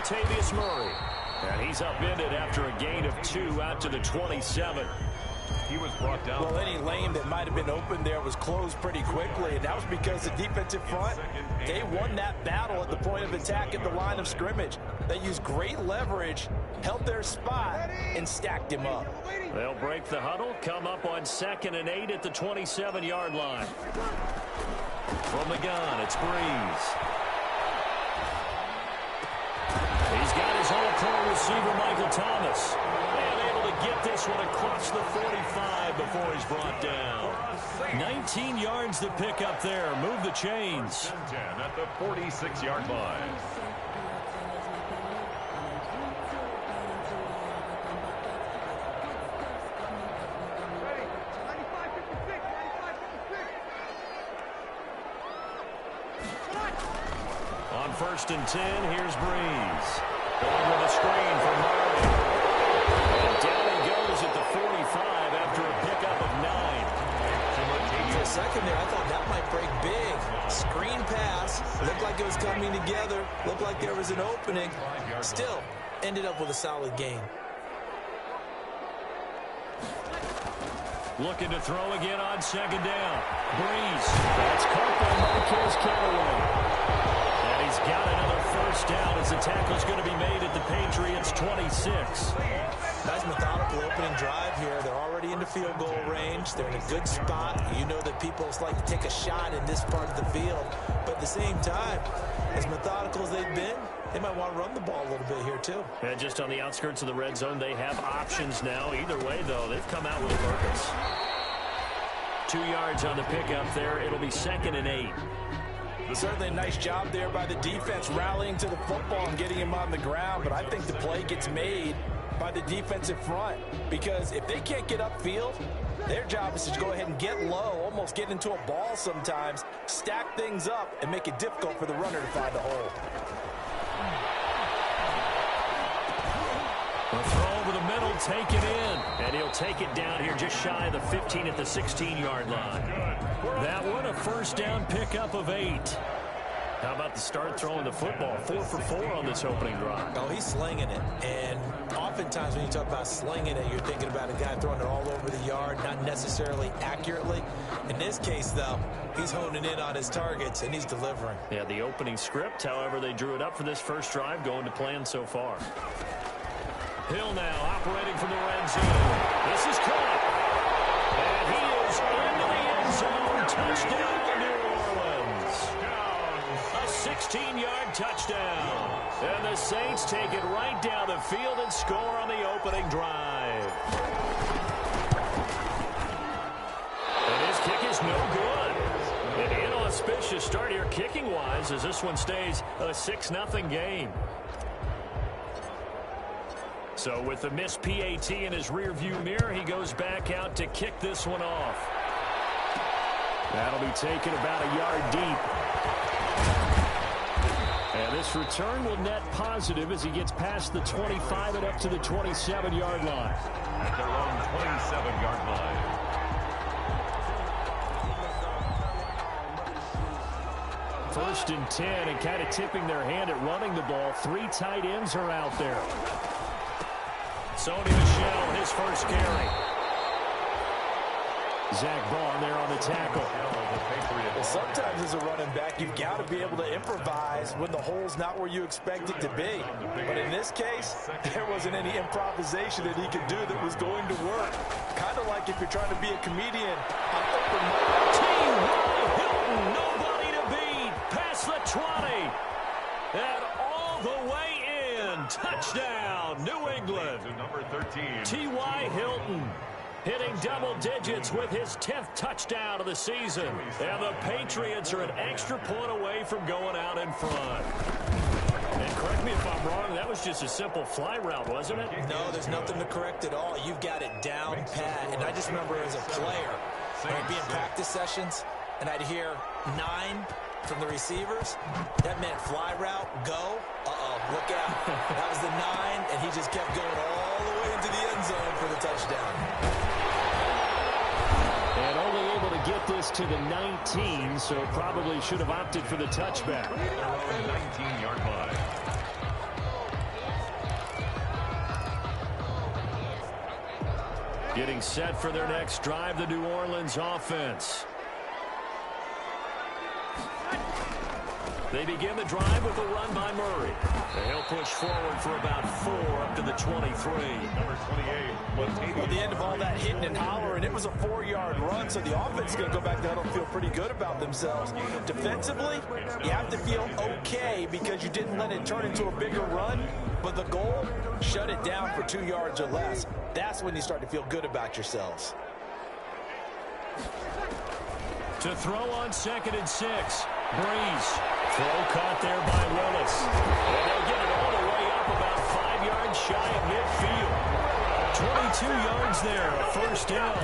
Latavius Murray. And he's upended after a gain of 2 out to the 27. He was brought down. Well, any lane that might have been open there was closed pretty quickly, and that was because the defensive front, they won that battle at the point of attack at the line of scrimmage. They used great leverage, held their spot, and stacked him up. They'll break the huddle, come up on 2nd and 8 at the 27-yard line. From the gun, it's Breeze. He's got his all-pro receiver, Michael Thomas. And able to get this one across the 45 before he's brought down. 19 yards to pick up there. Move the chains. 10 at the 46-yard line. On 1st and 10, here's Breeze. Going with a screen for Murray. And down he goes at the 45 after a pickup of 9. For a second there, I thought that might break big. Screen pass. Looked like it was coming together. Looked like there was an opening. Still, ended up with a solid game. Looking to throw again on 2nd down. Breeze. That's caught by Marquez Callaway. And he's got another 1st down as the tackle's going to be made at the Patriots' 26. Nice methodical opening drive here. They're already into field goal range. They're in a good spot. You know that people like to take a shot in this part of the field. But at the same time, as methodical as they've been, they might want to run the ball a little bit here too. And just on the outskirts of the red zone, they have options now. Either way, though, they've come out with a purpose. 2 yards on the pickup there. It'll be 2nd and 8. Certainly a nice job there by the defense rallying to the football and getting him on the ground. But I think the play gets made by the defensive front, because if they can't get upfield, their job is to go ahead and get low, almost get into a ball sometimes, stack things up, and make it difficult for the runner to find a hole. A throw over the middle, taken in. And he'll take it down here just shy of the 15 at the 16-yard line. That one, a 1st down pickup of 8. How about the start throwing the football? 4 for 4 on this opening drive. Oh, he's slinging it. And oftentimes when you talk about slinging it, you're thinking about a guy throwing it all over the yard, not necessarily accurately. In this case, though, he's honing in on his targets, and he's delivering. Yeah, the opening script, however, they drew it up for this first drive, going to plan so far. Hill now operating from the red zone. This is caught. And he is into the end zone. Touchdown to New Orleans. A 16-yard touchdown. And the Saints take it right down the field and score on the opening drive. And his kick is no good. An inauspicious start here kicking-wise as this one stays a 6-0 game. So with the missed PAT in his rearview mirror, he goes back out to kick this one off. That'll be taken about a yard deep. And this return will net positive as he gets past the 25 and up to the 27-yard line. At their own 27-yard line. First and 10, and kind of tipping their hand at running the ball. 3 tight ends are out there. Sony Michel, his first carry. Zach Bond there on the tackle. Well, sometimes as a running back, you've got to be able to improvise when the hole's not where you expect it to be. But in this case, there wasn't any improvisation that he could do that was going to work. Kind of like if you're trying to be a comedian on open mic. T.Y. Hilton, nobody to beat. Past the 20. And all the way in. Touchdown, New England. Number 13. T.Y. Hilton hitting double digits with his 10th touchdown of the season. And the Patriots are an extra point away from going out in front. And correct me if I'm wrong, that was just a simple fly route, wasn't it? No, there's nothing to correct at all. You've got it down pat. And I just remember as a player, I'd be in practice sessions, and I'd hear 9 from the receivers. That meant fly route, go. Look out. That was the 9, and he just kept going all the way into the end zone for the touchdown. And only able to get this to the 19, so probably should have opted for the touchback. 19-yard line. Getting set for their next drive, the New Orleans offense. They begin the drive with a run by Murray. He'll push forward for about 4 up to the 23. Number 28. At the end of all that hitting and hollering, it was a 4-yard run, so the offense is going to go back there and feel pretty good about themselves. Defensively, you have to feel okay because you didn't let it turn into a bigger run, but the goal, shut it down for 2 yards or less. That's when you start to feel good about yourselves. To throw on 2nd and 6. Breeze. Throw caught there by Willis. And they'll get it all the way up about 5 yards shy of midfield. 22 yards there, a first down.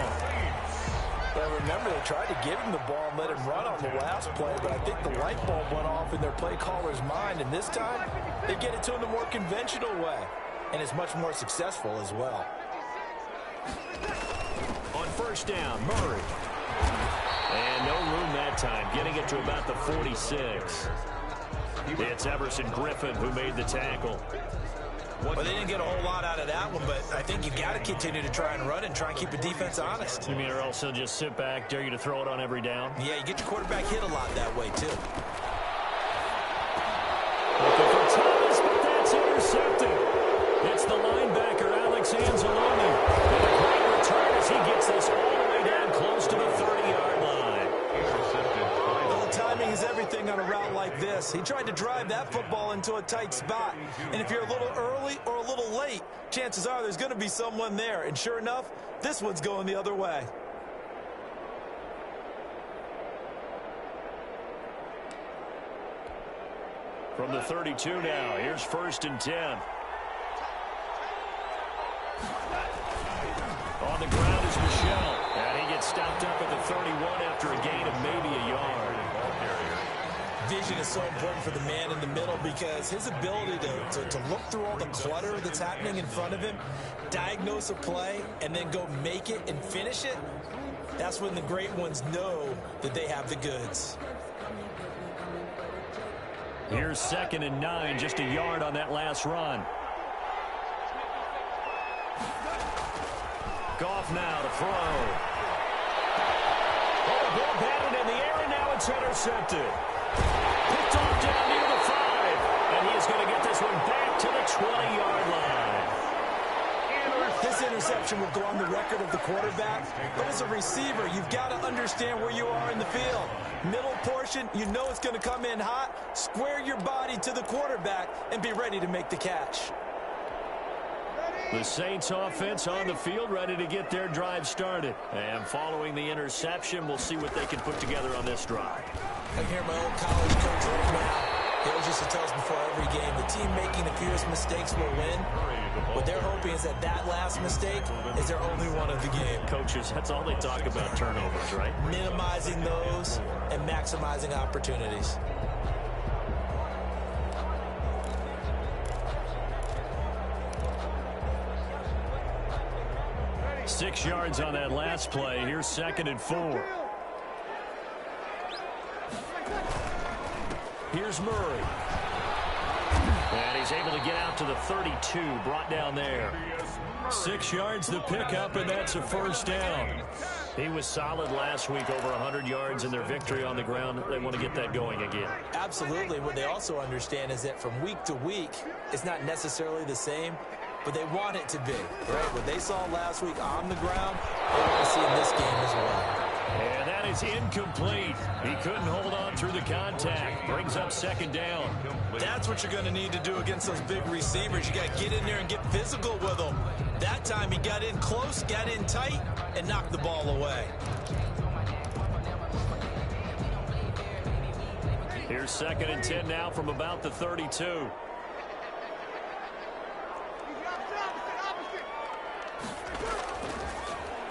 Well, remember, they tried to give him the ball and let him run on the last play, but I think the light bulb went off in their play caller's mind, and this time they get it to him the more conventional way, and it's much more successful as well. On first down, Murray. And no room that time, getting it to about the 46. It's Everson Griffin who made the tackle. Well, they didn't get a whole lot out of that one, but I think you've got to continue to try and run and try and keep the defense honest. You mean or else he'll just sit back, dare you to throw it on every down? Yeah, you get your quarterback hit a lot that way, too. Looking for Thomas, but that's intercepted. It's the linebacker, Alex Anzalone. And a great return as he gets this all the way down close to the 30-yard line. Well, timing is everything on a route like this. He tried to drive that football into a tight spot. And if you're a little early or a little late, chances are there's going to be someone there. And sure enough, this one's going the other way. From the 32 now, here's 1st and 10. On the ground is Michel. And he gets stopped up at the 31 after a gain of maybe a yard. Vision is so important for the man in the middle because his ability to look through all the clutter that's happening in front of him, diagnose a play, and then go make it and finish it, that's when the great ones know that they have the goods. Here's 2nd and 9, just a yard on that last run. Goff now to throw. Oh, the ball batted in the air, and now it's intercepted. Picked off down near the 5, and he is going to get this one back to the 20-yard line. This interception will go on the record of the quarterback, but as a receiver, you've got to understand where you are in the field. Middle portion, you know it's going to come in hot. Square your body to the quarterback and be ready to make the catch. The Saints offense on the field, ready to get their drive started. And following the interception, we'll see what they can put together on this drive. I hear my old college coach right now. He always used to tell us before every game, the team making the fewest mistakes will win. What they're hoping is that that last mistake is their only one of the game. Coaches, that's all they talk about, turnovers, right? Minimizing those and maximizing opportunities. Six yards on that last play. Here's 2nd and 4. Here's Murray. And he's able to get out to the 32, brought down there. 6 yards the pickup, and that's a first down. He was solid last week, over 100 yards in their victory on the ground. They want to get that going again. Absolutely. What they also understand is that from week to week, it's not necessarily the same, but they want it to be, right? What they saw last week on the ground, they want to see in this game as well. And that is incomplete. He couldn't hold on through the contact. Brings up 2nd down. That's what you're going to need to do against those big receivers. You got to get in there and get physical with them. That time he got in close, got in tight, and knocked the ball away. Here's 2nd and 10 now from about the 32.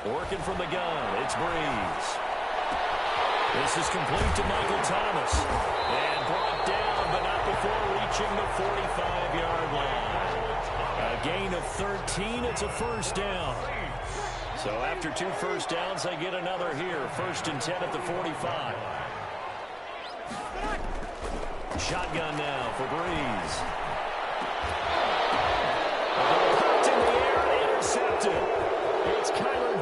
Working from the gun, it's Breeze. This is complete to Michael Thomas. And brought down, but not before reaching the 45-yard line. A gain of 13, it's a first down. So after 2 first downs, they get another here. 1st and 10 at the 45. Shotgun now for Breeze. The ball popped in the air and intercepted. It's Kyler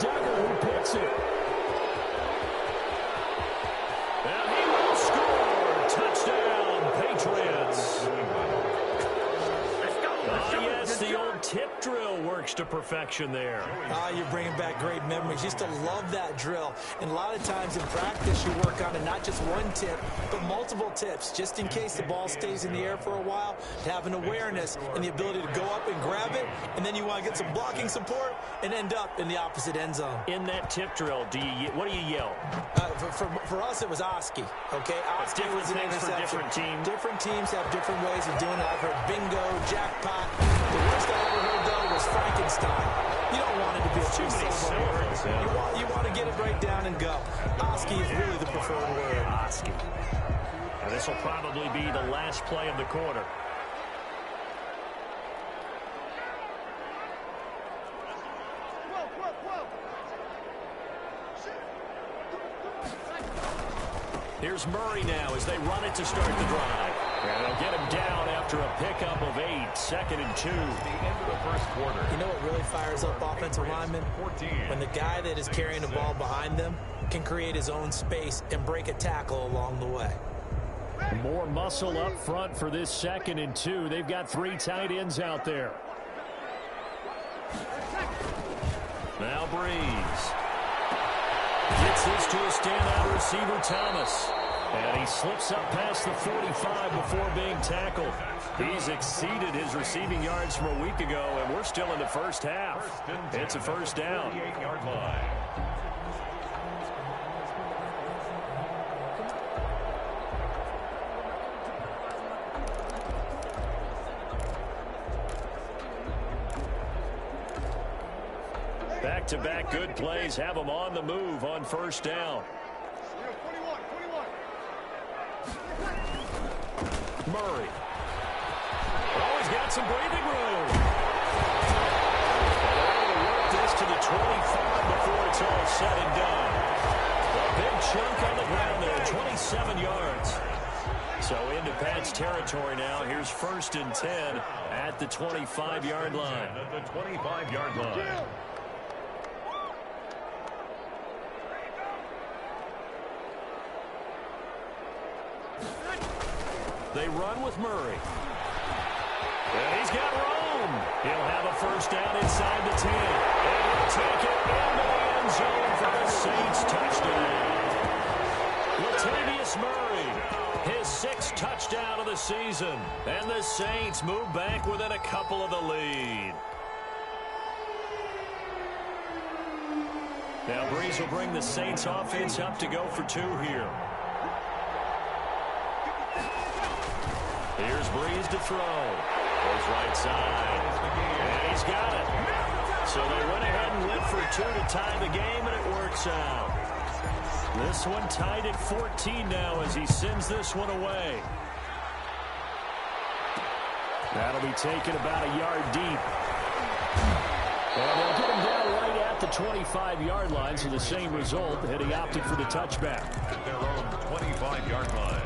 drill works to perfection there. You're bringing back great memories. Used to love that drill. And a lot of times in practice, you work on it, not just one tip, but multiple tips, just in case the ball stays in the air for a while, to have an awareness and the ability to go up and grab it, and then you want to get some blocking support and end up in the opposite end zone. In that tip drill, what do you yell? For us, it was Oski. Okay, Oski was an interception. For different teams. Different teams have different ways of doing it. I've heard bingo, jackpot. The worst I ever heard, though, was Frankenstein. You don't want it to be a two-syllable word. You want to get it right down and go. Oski is really the preferred word. Oski. And this will probably be the last play of the quarter. Here's Murray now as they run it to start the drive. And they'll get him down after a pickup of 8, 2nd and 2. The end of the first quarter. You know what really fires up offensive linemen? 14. When the guy that is carrying the ball behind them can create his own space and break a tackle along the way. More muscle up front for this 2nd and 2. They've got 3 tight ends out there. Now Breeze. Gets his to a standout receiver, Thomas. And he slips up past the 45 before being tackled. He's exceeded his receiving yards from a week ago, and we're still in the first half. It's a first down. 48-yard line. Back-to-back good plays have them on the move on first down. Murray. Oh, he's got some breathing room. And they're able to work this to the 25 before it's all said and done. A big chunk on the ground there, 27 yards. So into Pat's territory now. Here's 1st and 10 at the 25-yard line. At the 25-yard line. They run with Murray. And he's got room. He'll have a first down inside the 10. And he'll take it into the end zone for the Saints touchdown. Latavius Murray, his 6th touchdown of the season. And the Saints move back within a couple of the lead. Now Breeze will bring the Saints offense up to go for 2 here. Here's Breeze to throw. Goes right side. And he's got it. So they went ahead and went for 2 to tie the game, and it works out. This one tied at 14 now as he sends this one away. That'll be taken about a yard deep. And they'll get him down right at the 25-yard line, so the same result, and he opted for the touchback. At their own 25-yard line.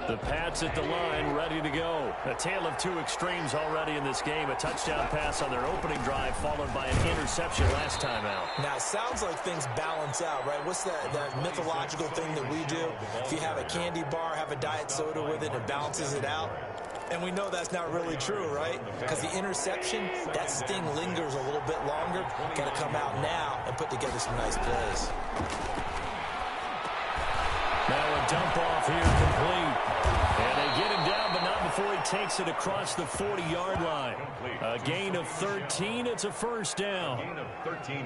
The Pats at the line, ready to go. A tale of 2 extremes already in this game. A touchdown pass on their opening drive, followed by an interception last time out. Now, it sounds like things balance out, right? What's that mythological thing that we do? If you have a candy bar, have a diet soda with it, it balances it out. And we know that's not really true, right? Because the interception, that sting lingers a little bit longer. Got to come out now and put together some nice plays. Now a dump off here complete. And they get him down, but not before he takes it across the 40-yard line. A gain of 13. It's a first down.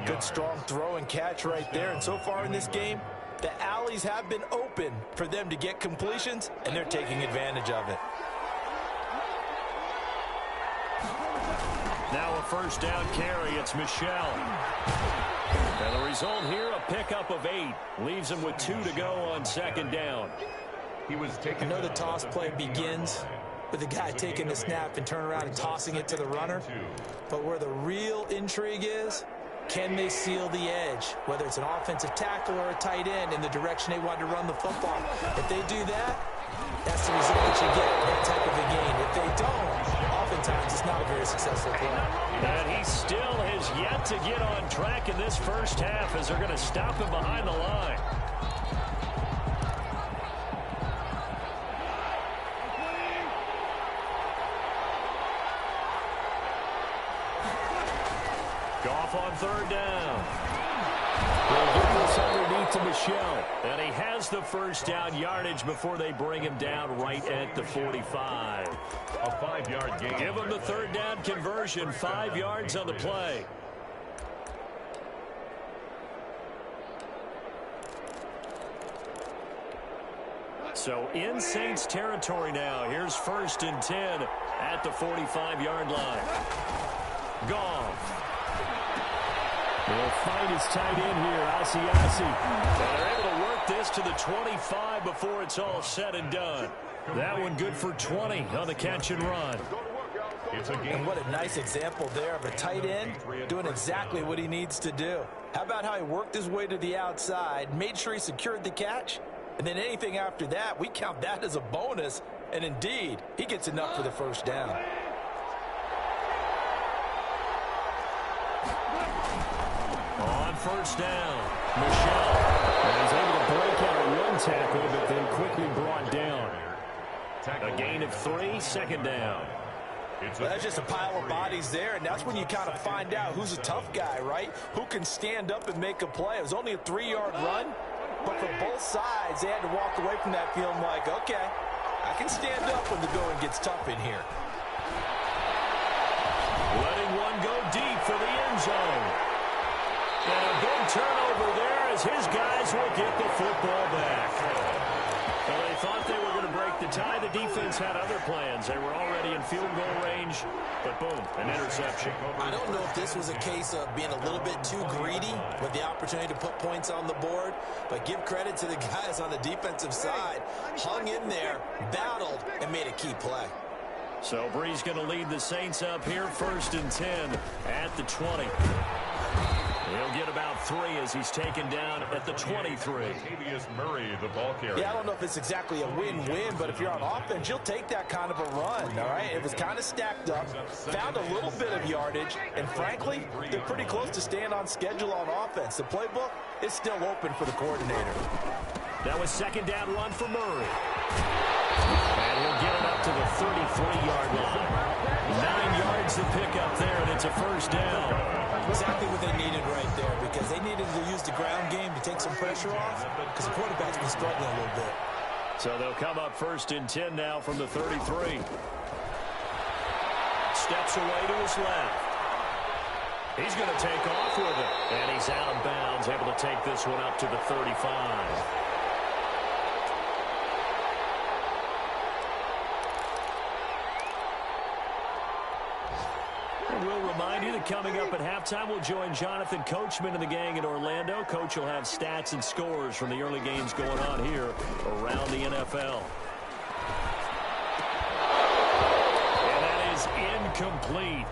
Good strong throw and catch right there. And so far in this game, the alleys have been open for them to get completions, and they're taking advantage of it. Now a first down carry. It's Michel. And the result here, a pickup of 8. Leaves him with 2 to go on 2nd down. I know the toss play begins with the guy taking the snap and turning around and tossing it to the runner. But where the real intrigue is, can they seal the edge? Whether it's an offensive tackle or a tight end in the direction they want to run the football. If they do that, that's the result that you get, that type of a gain. If they don't, oftentimes it's not a very successful play. And he still has yet to get on track in this first half as they're going to stop him behind the line. Goff on third down. They'll get this underneath to Michelle. And he has the first down yardage before they bring him down right at the 45. A 5-yard gain. Give him the third down conversion, 5 yards on the play. So in Saints territory now. Here's 1st and 10 at the 45-yard line. Goff. They'll find his tight end here, Asiasi. And they're able to work this to the 25 before it's all said and done. That one good for 20 on the catch and run. And what a nice example there of a tight end doing exactly what he needs to do. How about how he worked his way to the outside, made sure he secured the catch, and then anything after that, we count that as a bonus. And indeed, he gets enough for the first down. On first down, Michelle. And he's able to break out a run tackle, but then quickly brought down. A gain of 3, 2nd down. Well, that's just a pile of bodies there, and that's when you kind of find out who's a tough guy, right? Who can stand up and make a play. It was only a 3-yard run, but for both sides, they had to walk away from that feeling like, okay, I can stand up when the going gets tough in here. Letting one go deep for the end zone. And a big turnover there as his guys will get the football back. Well, they thought they were going to break the tie. The defense had other plans. They were already in field goal range, but boom, an interception. I don't know if this was a case of being a little bit too greedy with the opportunity to put points on the board, but give credit to the guys on the defensive side. Hung in there, battled, and made a key play. So Bree's going to lead the Saints up here, 1st and 10 at the 20. He'll get about 3 as he's taken down at the 23. Murray, the ball carrier. Yeah, I don't know if it's exactly a win-win, but if you're on offense, you'll take that kind of a run, all right? It was kind of stacked up, found a little bit of yardage, and frankly, they're pretty close to staying on schedule on offense. The playbook is still open for the coordinator. That was 2nd down run for Murray. And he'll get it up to the 33-yard line. 9 yards to pick up there, and it's a first down. Exactly what they needed right there, because they needed to use the ground game to take some pressure off, because the quarterback's been struggling a little bit. So they'll come up 1st and 10 now from the 33. Steps away to his left. He's going to take off with it, and he's out of bounds, able to take this one up to the 35. We'll remind you that coming up at halftime, we'll join Jonathan Coachman and the gang in Orlando. Coach will have stats and scores from the early games going on here around the NFL. And that is incomplete.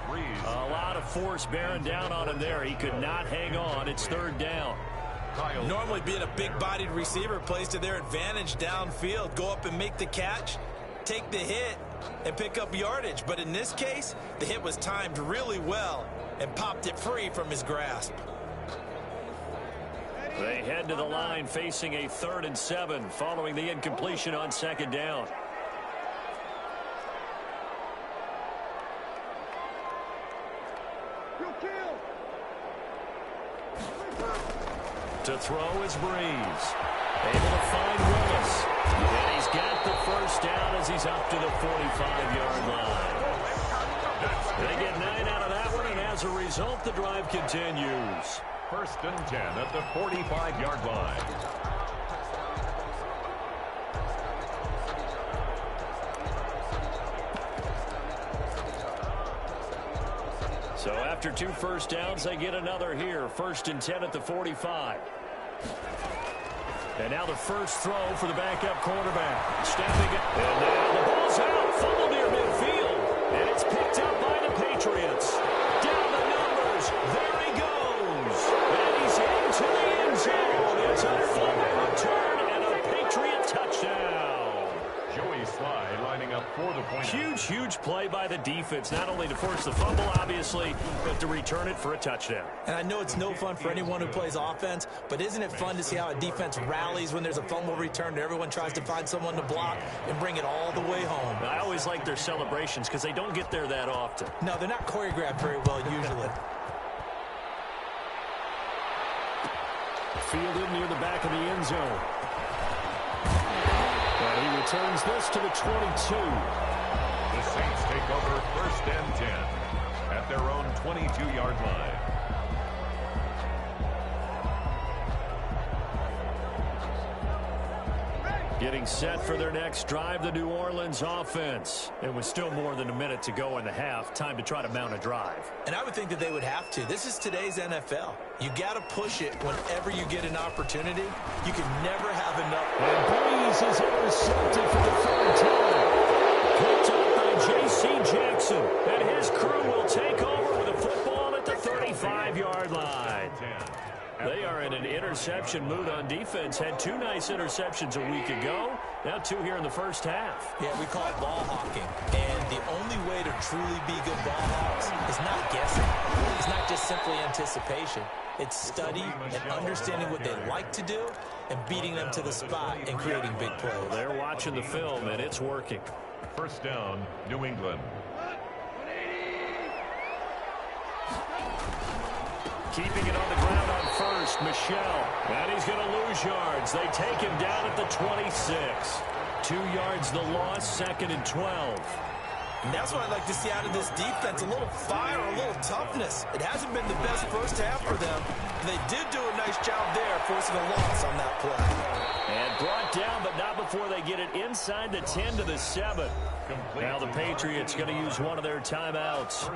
A lot of force bearing down on him there. He could not hang on. It's 3rd down. Normally being a big-bodied receiver plays to their advantage downfield. Go up and make the catch, take the hit, and pick up yardage. But in this case, the hit was timed really well and popped it free from his grasp. They head to the line facing a 3rd and 7 following the incompletion on 2nd down. To throw is Breeze. Able to find Willis. And he's got the first down as he's up to the 45-yard line. They get 9 out of that one, and as a result, the drive continues. 1st and 10 at the 45-yard line. So after 2 first downs, they get another here. 1st and 10 at the 45. And now the first throw for the backup quarterback. Stepping up. And now the ball's out. Fumble near midfield. And it's picked up by the Patriots. Down the numbers. There he goes. And he's into the end zone. It's a fumble return and a Patriot touchdown. Joey Sly lining up for the point. Huge play by the defense, not only to force the fumble, obviously, but to return it for a touchdown. And I know it's no fun for anyone who plays offense, but isn't it fun to see how a defense rallies when there's a fumble return and everyone tries to find someone to block and bring it all the way home? I always like their celebrations because they don't get there that often. No, they're not choreographed very well usually. fielded near the back of the end zone. And he returns this to the 22. The Saints take over 1st and 10 at their own 22-yard line. Getting set for their next drive, the New Orleans offense. And with still more than a minute to go in the half, time to try to mount a drive. And I would think that they would have to. This is today's NFL. You got to push it whenever you get an opportunity. You can never have enough. And Breeze is intercepted for the 3rd time. Picked up by J.C. Jackson. And his crew will take over with a football at the 35-yard line. They are in an interception mood on defense. Had 2 nice interceptions a week ago. Now 2 here in the first half. Yeah, we call it ball hawking. And the only way to truly be good ball hawks is not guessing. It's not just simply anticipation. It's study and understanding what they like to do and beating them to the spot and creating big plays. They're watching the film, and it's working. 1st down, New England. Keeping it on the ground on first, Michel. And he's going to lose yards. They take him down at the 26. 2 yards the loss, 2nd and 12. And that's what I'd like to see out of this defense, a little fire, a little toughness. It hasn't been the best first half for them. They did do a nice job there, forcing a loss on that play. And brought down, but not before they get it inside the 10 to the 7. Now the Patriots going to use one of their timeouts,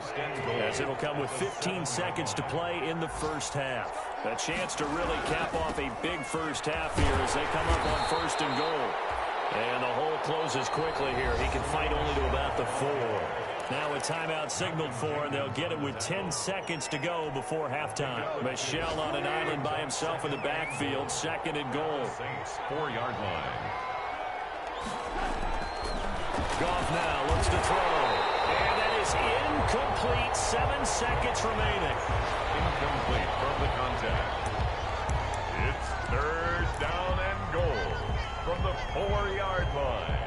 as it'll come with 15 seconds to play in the first half. A chance to really cap off a big first half here as they come up on 1st and goal. And the hole closes quickly here. He can fight only to about the 4. Now a timeout signaled for, and they'll get it with 10 seconds to go before halftime. Michel on an island by himself in the backfield, 2nd and goal. Saints 4-yard line. Goff now looks to throw. And that is incomplete. 7 seconds remaining. Incomplete from the contact. It's 3rd down and goal from the 4-yard line.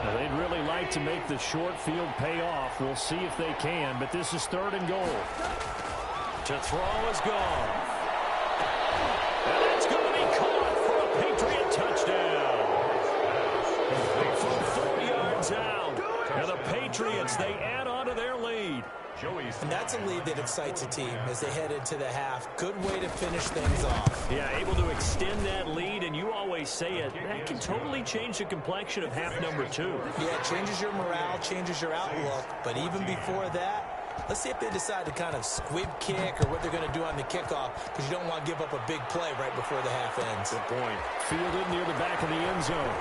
Now, they'd really like to make the short field pay off. We'll see if they can, but this is 3rd and goal. To throw is gone. And it's going to be caught for a Patriot touchdown. From 4 yards out. And the Patriots, they add on to their lead. And that's a lead that excites a team as they head into the half. Good way to finish things off. Yeah, able to extend that lead, and you always say it, that can totally change the complexion of half number 2. Yeah, it changes your morale, changes your outlook. But even before that, let's see if they decide to kind of squib kick or what they're going to do on the kickoff, because you don't want to give up a big play right before the half ends. Good point. Fielded near the back of the end zone.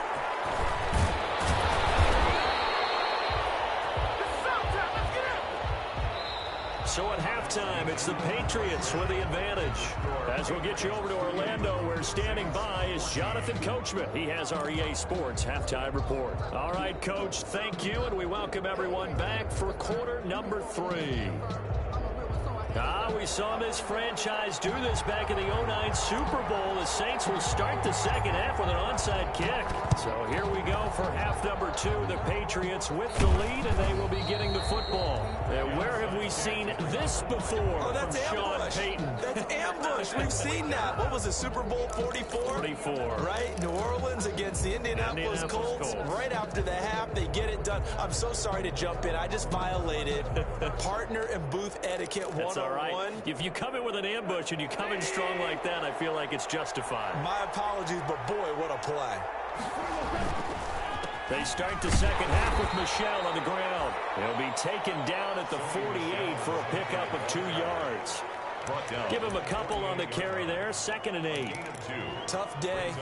So at halftime, it's the Patriots with the advantage. As we'll get you over to Orlando, where standing by is Jonathan Coachman. He has our EA Sports halftime report. All right, Coach, thank you, and we welcome everyone back for quarter number 3. We saw this franchise do this back in the 2009 Super Bowl. The Saints will start the second half with an onside kick. So here we go for half number 2. The Patriots with the lead, and they will be getting the football. And where have we seen this before? Oh, that's from ambush. Sean Payton? That's ambush. We've seen that. What was it, Super Bowl 44? 44. Right? New Orleans against the Indianapolis Colts. Right after the half, they get it done. I'm so sorry to jump in. I just violated partner and booth etiquette 101. That's all right. If you come in with an ambush and you come in strong like that, I feel like it's justified. My apologies, but boy, what a play. They start the second half with Michel on the ground. He'll be taken down at the 48 for a pickup of 2 yards. Give him a couple on the carry there. 2nd and 8. Tough day,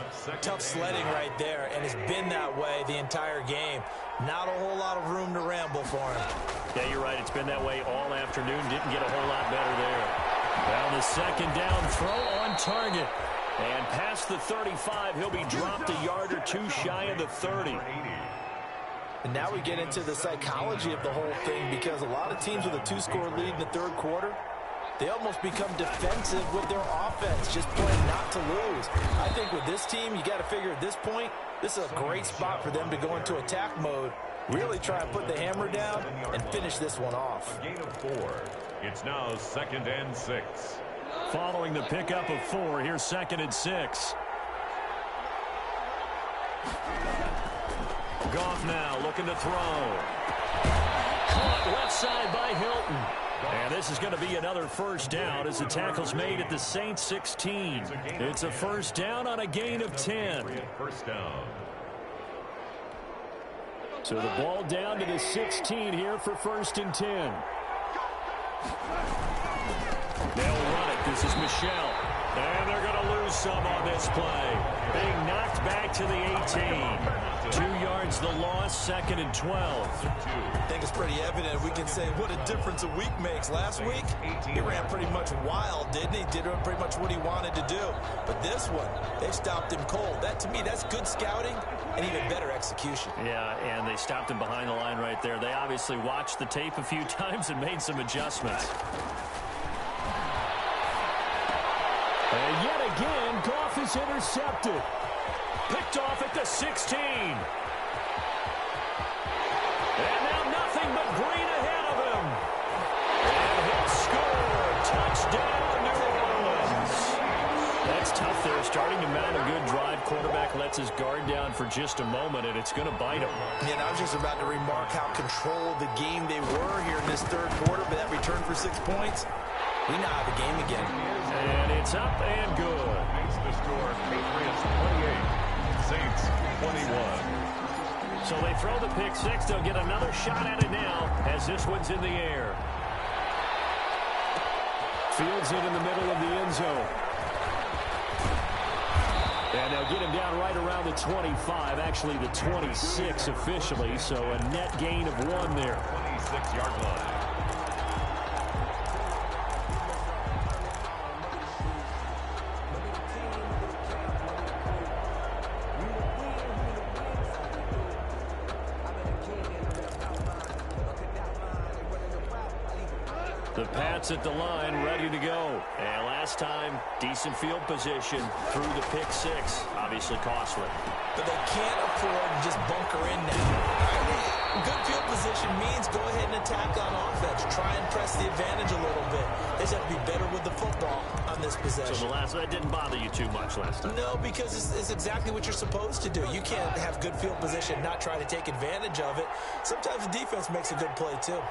tough sledding right there, and it's been that way the entire game. Not a whole lot of room to ramble for him. Yeah, you're right. It's been that way all afternoon. Didn't get a whole lot better there. Well, the second down throw on target. And past the 35, he'll be dropped a yard or 2 shy of the 30. And now we get into the psychology of the whole thing, because a lot of teams with a 2-score lead in the third quarter, they almost become defensive with their offense, just playing not to lose. I think with this team, you got to figure at this point, this is a great spot for them to go into attack mode, really try and put the hammer down and finish this one off. A gain of 4. It's now 2nd and 6. Following the pickup of 4, here's 2nd and 6. Goff now looking to throw. Caught left side by Hilton. And this is going to be another first down as the tackle's made at the Saints 16. It's a first down on a gain of 10. First down. So the ball down to the 16 here for 1st and 10. They'll run it. This is Michelle. And they're going to lose some on this play. Being knocked back to the 18. 2 yards the loss, 2nd and 12. I think it's pretty evident. We can say what a difference a week makes. Last week, he ran pretty much wild, didn't he? Did pretty much what he wanted to do. But this one, they stopped him cold. That, to me, that's good scouting and even better execution. Yeah, and they stopped him behind the line right there. They obviously watched the tape a few times and made some adjustments. And yet again, Goff is intercepted. Picked off at the 16. And now nothing but green ahead of him. And he'll score. Touchdown, New Orleans. That's tough there. Starting to mount a good drive. Quarterback lets his guard down for just a moment, and it's going to bite him. Yeah, and I was just about to remark how controlled the game they were here in this 3rd quarter, but that return for 6 points, we now have a game again. And it's up and good. Makes the score Patriots 28, Saints 21. So they throw the pick 6. They'll get another shot at it now as this one's in the air. Fields it in the middle of the end zone. And they'll get him down right around the 25, actually the 26 officially, so a net gain of 1 there. 26-yard line. The Pats at the line, ready to go. And last time, decent field position through the pick 6. Obviously costly. But they can't afford to just bunker in now. Good field position means go ahead and attack on offense. Try and press the advantage a little bit. They just have to be better with the football on this possession. So that didn't bother you too much last time? No, because it's exactly what you're supposed to do. You can't have good field position and not try to take advantage of it. Sometimes the defense makes a good play, too.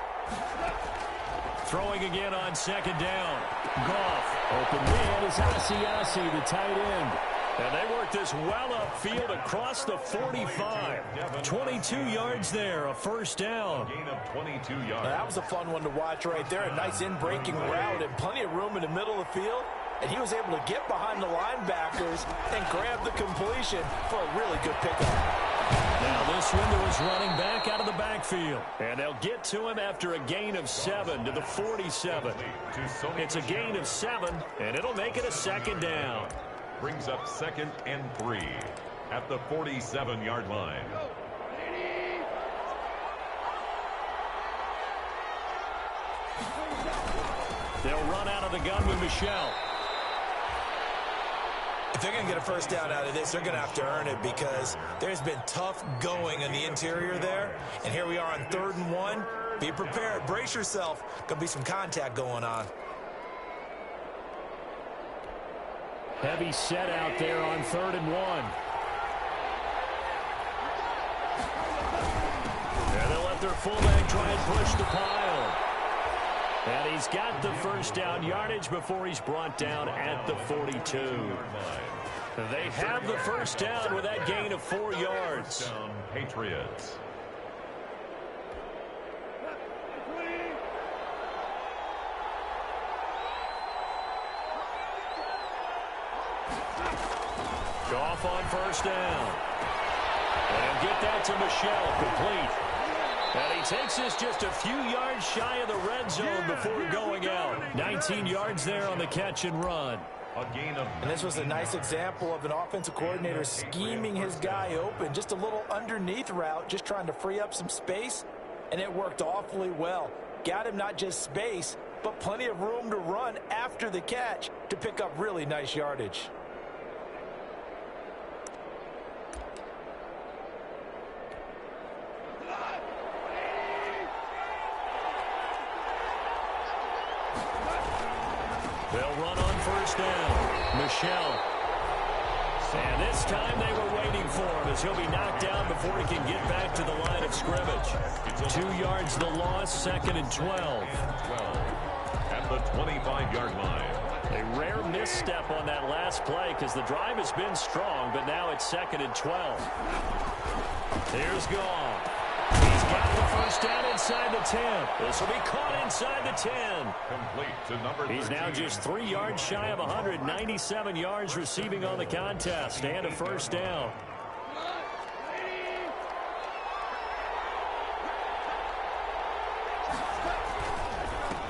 Throwing again on 2nd down. Goff. Open man is Asiasi, the tight end. And they work this well upfield across the 45. 22 yards there, a first down. Gain of 22 yards. Now, that was a fun one to watch right there. A nice in-breaking route and plenty of room in the middle of the field. And he was able to get behind the linebackers and grab the completion for a really good pickup. Now this window is running back out of the backfield. And they'll get to him after a gain of 7 to the 47. It's a gain of 7, and it'll make it a 2nd down. Brings up 2nd and 3 at the 47-yard line. They'll run out of the gun with Michelle. If they're going to get a first down out of this, they're going to have to earn it because there's been tough going in the interior there. And here we are on 3rd and 1. Be prepared. Brace yourself. Going to be some contact going on. Heavy set out there on 3rd and 1. And they'll let their fullback try and push the pile. And he's got the first down yardage before he's brought down at the 42. They have the first down with that gain of 4 yards. Down Patriots. Goff on first down. And get that to Michelle, complete. And he takes this just a few yards shy of the red zone before going out. 19 yards there on the catch and run. And this was a nice example of an offensive coordinator scheming his guy open. Just a little underneath route, just trying to free up some space. And it worked awfully well. Got him not just space, but plenty of room to run after the catch to pick up really nice yardage. down. Michelle. And this time they were waiting for him as he'll be knocked down before he can get back to the line of scrimmage. 2 yards the loss, 2nd and 12. At the 25-yard line. A rare misstep on that last play because the drive has been strong, but now it's 2nd and 12. Here's Goff. He's got the first down inside the 10. This will be caught inside the 10. Complete to number 13. He's now just 3 yards shy of 197 yards receiving on the contest and a first down.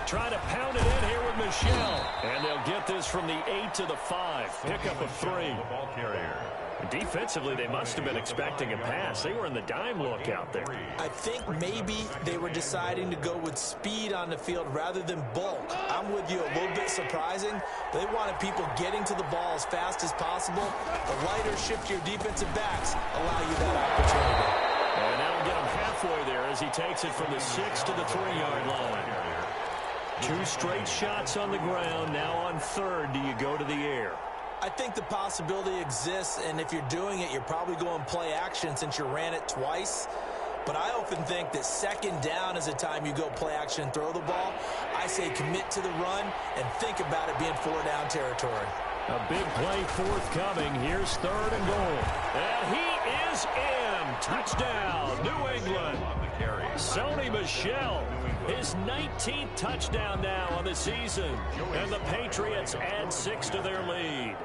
Trying to pound it in here with Michelle. And they'll get this from the 8 to the 5. Pickup of 3. Ball carrier. Defensively, they must have been expecting a pass. They were in the dime look out there. I think maybe they were deciding to go with speed on the field rather than bulk. I'm with you, a little bit surprising. They wanted people getting to the ball as fast as possible. The lighter, shiftier defensive backs allow you that opportunity. And now we'll get him halfway there as he takes it from the 6 to the 3-yard line. 2 straight shots on the ground. Now on 3rd, do you go to the air? I think the possibility exists, and if you're doing it, you're probably going play action since you ran it twice. But I often think that 2nd down is the time you go play action and throw the ball. I say commit to the run and think about it being 4-down territory. A big play forthcoming. Here's 3rd and goal. And he is in. Touchdown, New England. Sony Michel, his 19th touchdown now on the season. And the Patriots add 6 to their lead.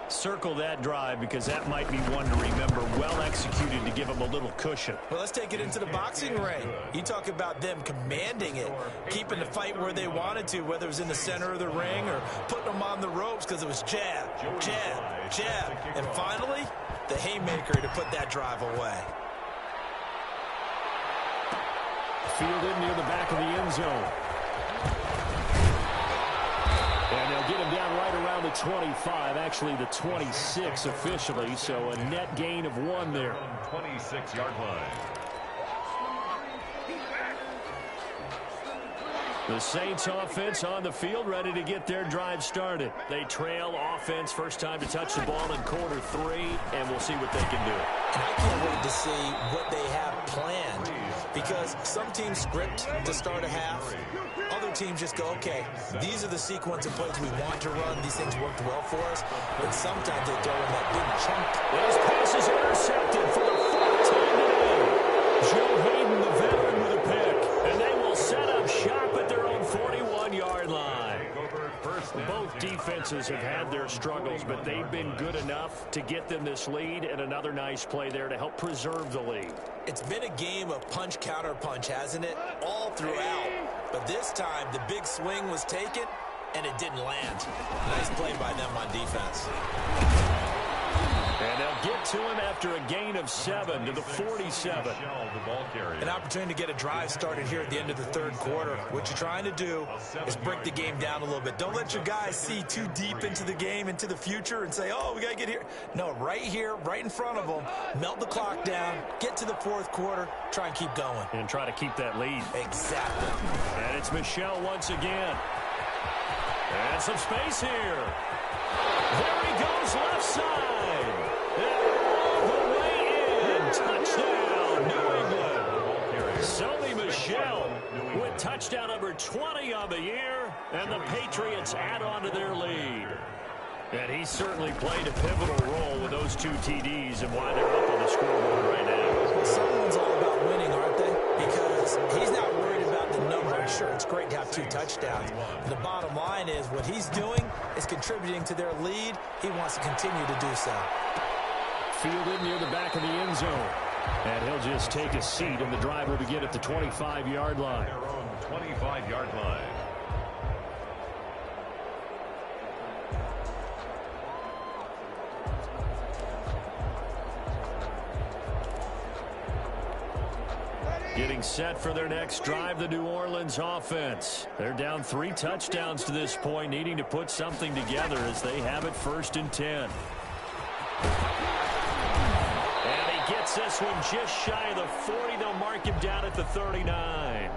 Circle that drive because that might be one to remember. Well executed to give them a little cushion. Well, let's take it into the boxing ring. You talk about them commanding it, keeping the fight where they wanted to, whether it was in the center of the ring or putting them on the ropes because it was jab, jab, jab. And finally, the haymaker to put that drive away. Fielded near the back of the end zone. And they'll get him down right around the 25, actually the 26 officially, so a net gain of 1 there. 26-yard line. The Saints offense on the field, ready to get their drive started. They trail offense, first time to touch the ball in quarter 3, and we'll see what they can do. And I can't wait to see what they have planned, because some teams script to start a half. Other teams just go, okay, these are the sequence of plays we want to run. These things worked well for us. But sometimes they throw in that big chunk. His pass is intercepted for the 4th time today. Joe Hayden, the veteran, with a pick. And they will set up shop at their own 41-yard line. Both defenses have had their struggles, but they've been good enough to get them this lead, and another nice play there to help preserve the lead. It's been a game of punch-counter-punch, hasn't it? All throughout. But this time, the big swing was taken, and it didn't land. Nice play by them on defense. And they'll get to him after a gain of 7 to the 47. An opportunity to get a drive started here at the end of the 3rd quarter. What you're trying to do is break the game down a little bit. Don't let your guys see too deep into the game, into the future, and say, oh, we got to get here. No, right here, right in front of them, melt the clock down, get to the 4th quarter, try and keep going. And try to keep that lead. Exactly. And it's Michel once again. And some space here. There he goes, left side. And all the way in. Touchdown, New England. Sony Michel with touchdown number 20 on the year. And the Patriots add on to their lead. And he certainly played a pivotal role with those 2 TDs and why they're up on the scoreboard right now. Well, someone's all about winning, aren't they? Because he's not worried about the number. Sure, it's great to have 2 touchdowns. The bottom line is what he's doing is contributing to their lead. He wants to continue to do so. Fielded near the back of the end zone. And he'll just take a seat, and the drive will begin at the 25-yard line. Their own 25-yard line. Getting set for their next drive, the New Orleans offense. They're down 3 touchdowns to this point, needing to put something together as they have it 1st and 10. And he gets this one just shy of the 40. They'll mark him down at the 39.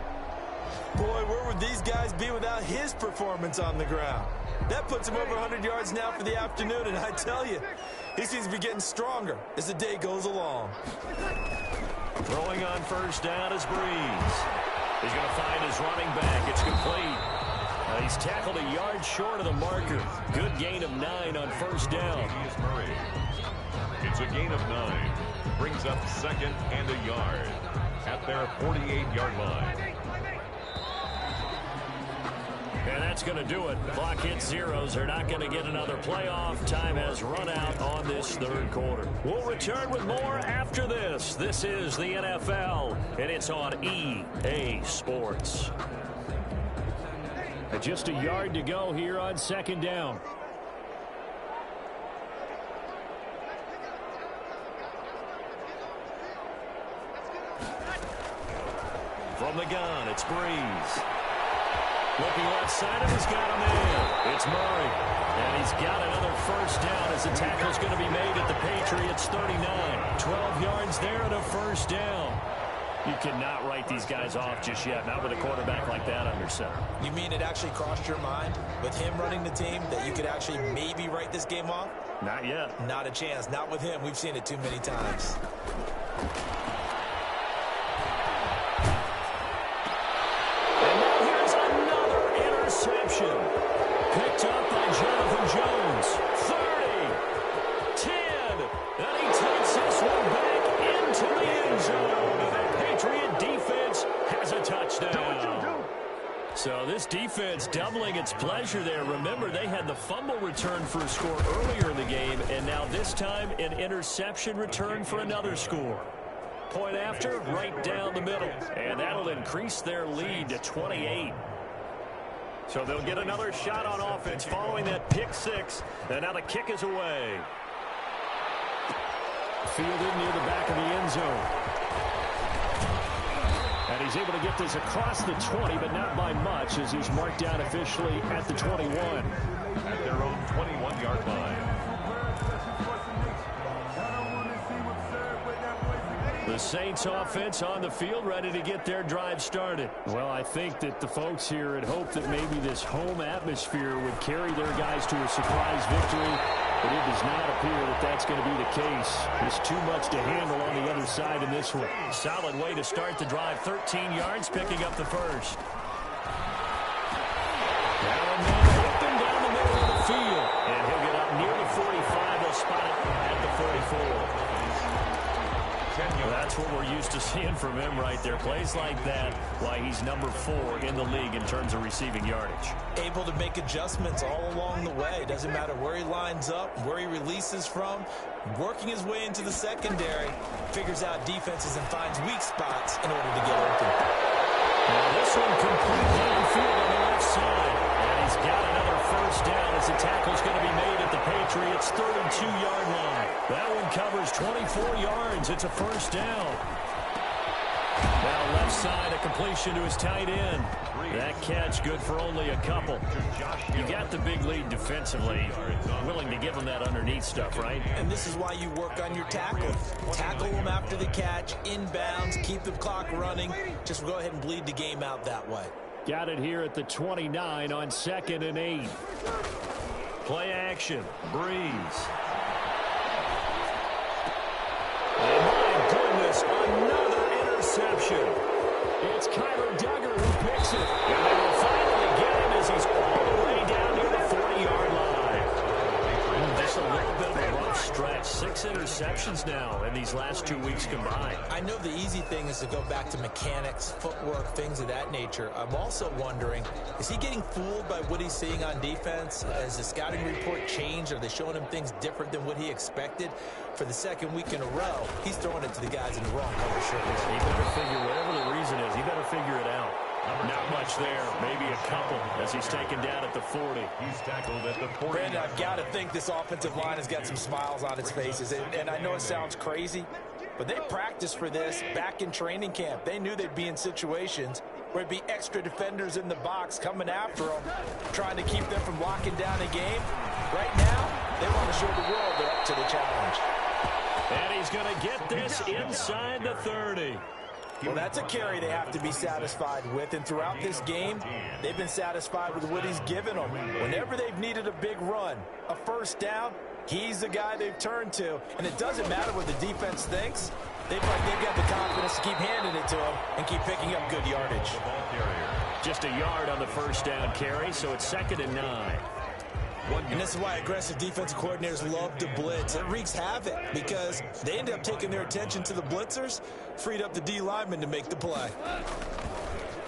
Boy, where would these guys be without his performance on the ground? That puts him over 100 yards now for the afternoon, and I tell you, he seems to be getting stronger as the day goes along. Throwing on first down is Breeze. He's going to find his running back. It's complete. He's tackled a yard short of the marker. Good gain of 9 on first down. It's a gain of 9. Brings up second and a yard at their 48-yard line. And that's going to do it. Clock hits zeros. They're not going to get another playoff. Time has run out on this third quarter. We'll return with more after this. This is the NFL, and it's on EA Sports. Just a yard to go here on second down. From the gun, it's Breeze. Looking left side, and he's got a man. It's Murray. And he's got another first down as the tackle's going to be made at the Patriots 39. 12 yards there and a first down. You cannot write these guys off just yet, not with a quarterback like that under center. You mean it actually crossed your mind with him running the team that you could actually maybe write this game off? Not yet. Not a chance. Not with him. We've seen it too many times. And now here's another interception. Picked up by Jonathan Jones. 30, 10, and he takes this one back into the end zone. Patriot defense has a touchdown. So this defense doubling its pleasure there. Remember, they had the fumble return for a score earlier in the game, and now this time an interception return for another score. Point after, right down the middle. And that'll increase their lead to 28. So they'll get another shot on offense following that pick six. And now the kick is away. Fielded near the back of the end zone. And he's able to get this across the 20, but not by much, as he's marked down officially at the 21. At their own 21-yard line. The Saints offense on the field, ready to get their drive started. Well, I think that the folks here had hoped that maybe this home atmosphere would carry their guys to a surprise victory, but it does not appear that that's going to be the case. There's too much to handle on the other side in this one. Solid way to start the drive. 13 yards, picking up the first. Now a man open down the middle of the field. And he'll get up near the 45. They'll spot it at the 44. That's what we're used to seeing from him right there. Plays like that, why he's number 4 in the league in terms of receiving yardage. Able to make adjustments all along the way. Doesn't matter where he lines up, where he releases from. Working his way into the secondary, figures out defenses and finds weak spots in order to get open. Now this one complete downfield on the left side. And he's got another first down as the tackle's going to be made at the Patriots' 32-yard line. That one covers 24 yards. It's a first down. Now left side, a completion to his tight end. That catch good for only a couple. You got the big lead defensively. Willing to give him that underneath stuff, right? And this is why you work on your tackle. Tackle them after the catch, inbounds, keep the clock running. Just go ahead and bleed the game out that way. Got it here at the 29 on 2nd and 8. Play action. Breeze. And my goodness, another interception. It's Kyler Duggar who picks it. And they will finally get him as he's all the way down near the 40-yard line. Just a little bit of a rough stretch. 6 interceptions now in these last 2 weeks combined. I know the easy thing is to go back to mechanics, footwork, things of that nature. I'm also wondering, is he getting fooled by what he's seeing on defense? Has the scouting report changed? Are they showing him things different than what he expected? For the second week in a row, he's throwing it to the guys in the wrong color shirt. He better figure, whatever the reason is, he better figure it out. Not much there, maybe a couple as he's taken down at the 40. He's tackled at the 40. Brandon, I've got to think this offensive line has got some smiles on its faces. And I know it sounds crazy, but they practiced for this back in training camp. They knew they'd be in situations where there'd be extra defenders in the box coming after them, trying to keep them from locking down a game. Right now, they want to show the world they're up to the challenge. And he's going to get this inside the 30. Well, that's a carry they have to be satisfied with, and throughout this game, they've been satisfied with what he's given them. Whenever they've needed a big run, a first down, he's the guy they've turned to, and it doesn't matter what the defense thinks. They've got the confidence to keep handing it to him and keep picking up good yardage. Just a yard on the first down carry, so it's 2nd and 9. And this is why aggressive defensive coordinators love to blitz. It wreaks havoc because they end up taking their attention to the blitzers, freed up the D lineman to make the play.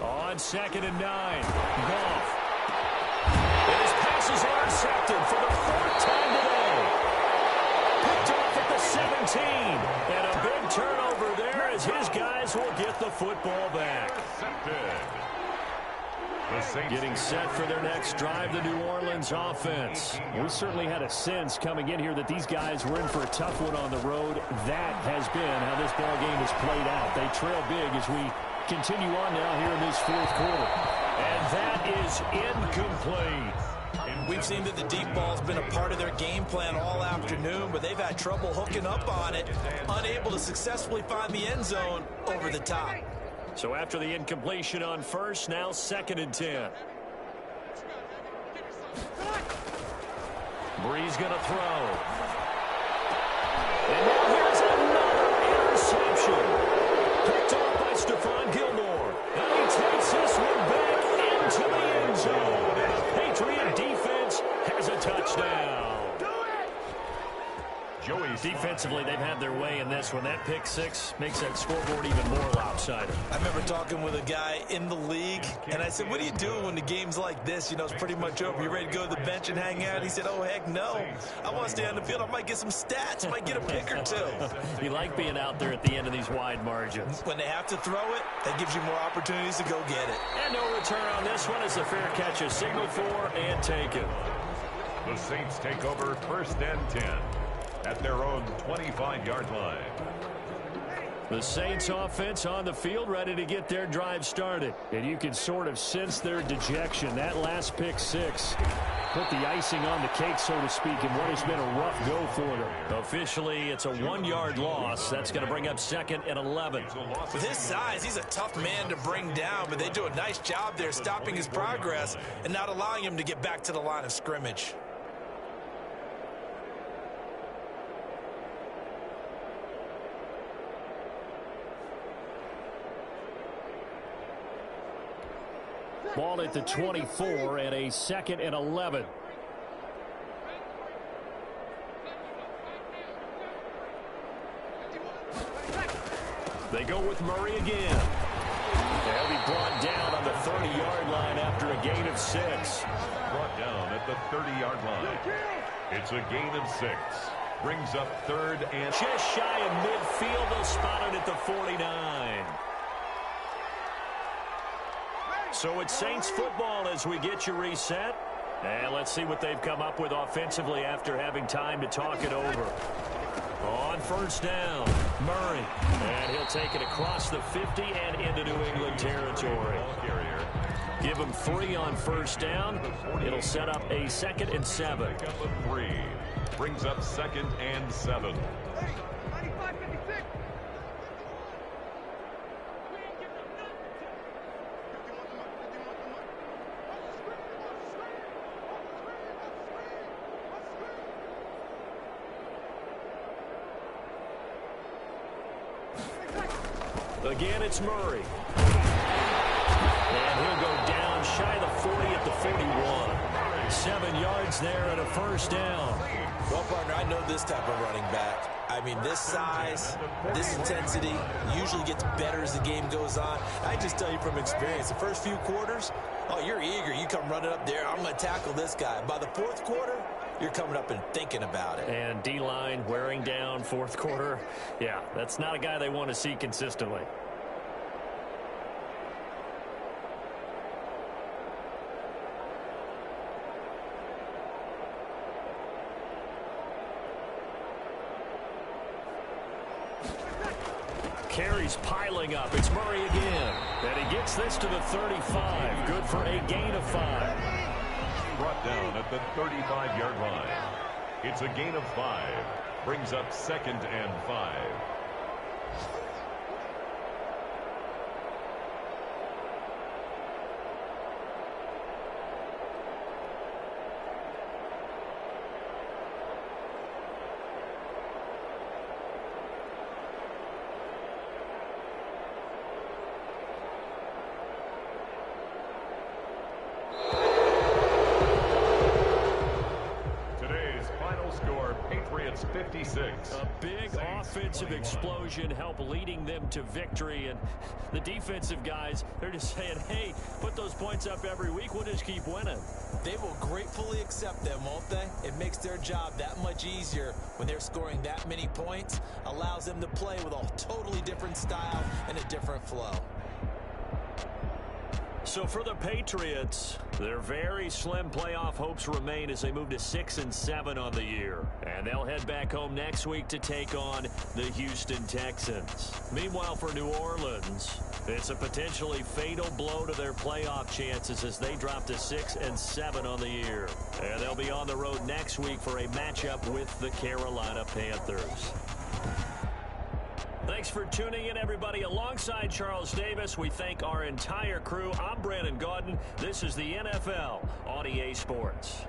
On 2nd and 9, Goff. His passes are intercepted for the 4th time today. Picked off at the 17. And a big turnover there as his guys will get the football back. Getting set for their next drive, the New Orleans offense. We certainly had a sense coming in here that these guys were in for a tough one on the road. That has been how this ball game has played out. They trail big as we continue on now here in this 4th quarter. And that is incomplete. We've seen that the deep ball's been a part of their game plan all afternoon, but they've had trouble hooking up on it, unable to successfully find the end zone over the top. So after the incompletion on first, now 2nd and 10. Bree's going to throw. And now here's another interception. Picked off by Stephon Gilmore. And he takes this one back into the end zone. And the Patriot defense has a touchdown. Defensively, they've had their way in this one. That pick 6 makes that scoreboard even more lopsided. I remember talking with a guy in the league, and I said, what do you do when the game's like this? You know, it's pretty much over. You ready to go to the bench and hang out? He said, oh, heck no. I want to stay on the field. I might get some stats. I might get a pick or two. You like being out there at the end of these wide margins. When they have to throw it, that gives you more opportunities to go get it. And no return on this one as the fair catch is signaled for and taken. The Saints take over 1st and 10. At their own 25-yard line. The Saints offense on the field ready to get their drive started. And you can sort of sense their dejection. That last pick 6 put the icing on the cake, so to speak, in what has been a rough go for them. Officially, it's a 1-yard loss. That's going to bring up 2nd and 11. With his size, he's a tough man to bring down, but they do a nice job there stopping his progress and not allowing him to get back to the line of scrimmage. Ball at the 24 and a 2nd and 11. They go with Murray again. They'll be brought down on the 30-yard line after a gain of 6. Brought down at the 30-yard line. It's a gain of 6. Brings up 3rd and... Just shy of midfield. They'll spot it at the 49. So it's Saints football as we get you reset. And let's see what they've come up with offensively after having time to talk it over. On first down, Murray. And he'll take it across the 50 and into New England territory. Give him 3 on first down. It'll set up a 2nd and 7. 3 brings up 2nd and 7. Again, it's Murray. And he'll go down shy of the 40 at the 41. 7 yards there and a first down. Well, partner, I know this type of running back. I mean, this size, this intensity usually gets better as the game goes on. I just tell you from experience, the first few quarters, oh, you're eager. You come running up there, I'm going to tackle this guy. By the 4th quarter, you're coming up and thinking about it. And D-line wearing down 4th quarter. Yeah, that's not a guy they want to see consistently. Carries piling up. It's Murray again. And he gets this to the 35. Good for a gain of 5. Brought down at the 35-yard line. It's a gain of 5. Brings up 2nd and 5. 6. A big offensive explosion helped leading them to victory. And the defensive guys, they're just saying, hey, put those points up every week. We'll just keep winning. They will gratefully accept them, won't they? It makes their job that much easier when they're scoring that many points. Allows them to play with a totally different style and a different flow. So for the Patriots, their very slim playoff hopes remain as they move to 6-7 on the year. And they'll head back home next week to take on the Houston Texans. Meanwhile, for New Orleans, it's a potentially fatal blow to their playoff chances as they drop to 6-7 on the year. And they'll be on the road next week for a matchup with the Carolina Panthers. Thanks for tuning in, everybody. Alongside Charles Davis, we thank our entire crew. I'm Brandon Gaudin. This is the NFL on EA Sports.